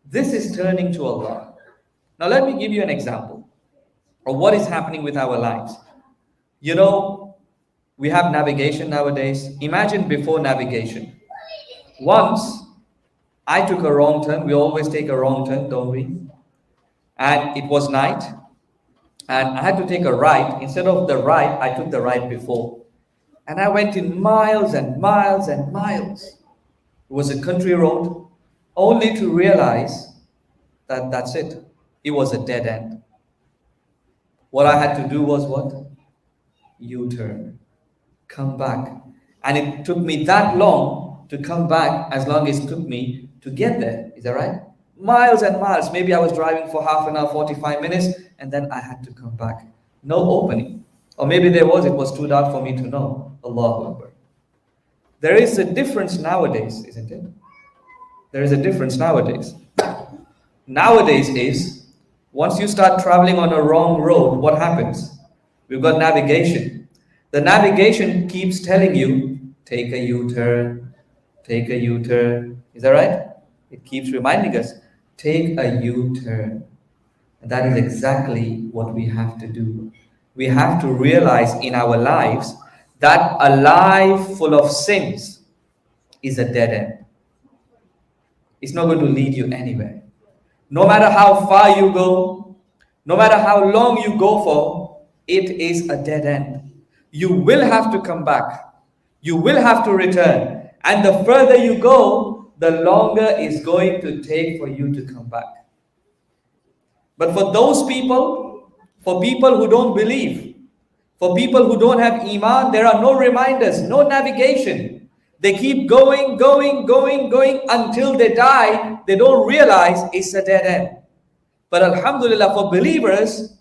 This is turning to Allah. Now, let me give you an example of what is happening with our lives. You know, we have navigation nowadays. Imagine before navigation. Once I took a wrong turn. We always take a wrong turn, don't we? And it was night, and I had to take a right. Instead of the right, I took the right before. And I went in miles and miles and miles. It was a country road, only to realize that that's it. It was a dead end. What I had to do was what? U-turn. Come back. And it took me that long to come back as long as it took me to get there. Is that right? Miles and miles. Maybe I was driving for half an hour, 45 minutes, and then I had to come back. No opening. Or maybe there was, it was too dark for me to know. Allahu Akbar. There is a difference nowadays, isn't it? There is a difference nowadays. Nowadays is, once you start traveling on a wrong road, what happens? We've got navigation. The navigation keeps telling you, take a U-turn, take a U-turn. Is that right? It keeps reminding us, take a U-turn. And that is exactly what we have to do. We have to realize in our lives that a life full of sins is a dead end. It's not going to lead you anywhere. No matter how far you go, no matter how long you go for, it is a dead end. You will have to come back. You will have to return. And the further you go, the longer it's going to take for you to come back. But for those people, for people who don't believe, for people who don't have iman, there are no reminders, no navigation. They keep going, going, going, going until they die. They don't realize it's a dead end. But alhamdulillah, for believers,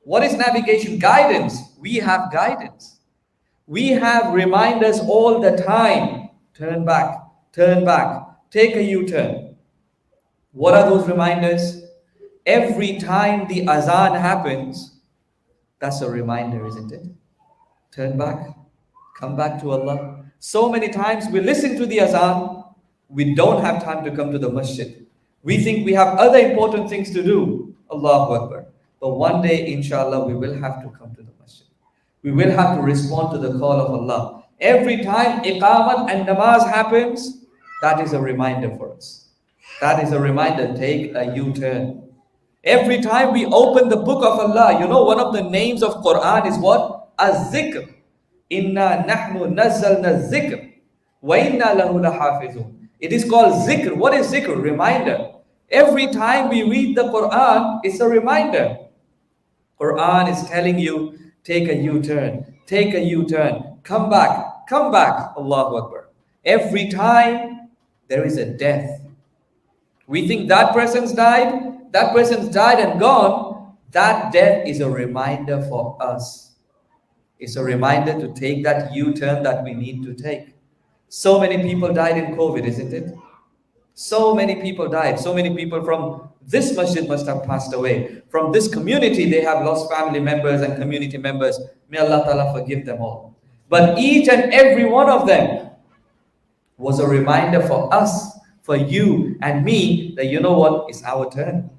what is navigation? Guidance. We have guidance. We have reminders all the time. Turn back, take a U-turn. What are those reminders? Every time the azan happens, that's a reminder, isn't it? Turn back, come back to Allah. So many times we listen to the azan, we don't have time to come to the masjid. We think we have other important things to do. Allahu Akbar. But one day, inshallah, we will have to come to the masjid. We will have to respond to the call of Allah. Every time iqamat and namaz happens, that is a reminder for us. That is a reminder, take a U-turn. Every time we open the book of Allah, you know, one of the names of Quran is what? Az-zikr. Inna nahnu nazzalna zikr wa inna lahu lahafizun. It is called zikr. What is zikr? Reminder. Every time we read the Quran, it's a reminder. Quran is telling you, take a U-turn, take a U-turn, come back, Allahu Akbar. Every time there is a death. We think that person's died and gone. That death is a reminder for us. It's a reminder to take that U-turn that we need to take. So many people died in COVID, isn't it? So many people died. So many people from this masjid must have passed away. From this community, they have lost family members and community members. May Allah Ta'ala forgive them all. But each and every one of them was a reminder for us, for you and me, that you know what? It's our turn.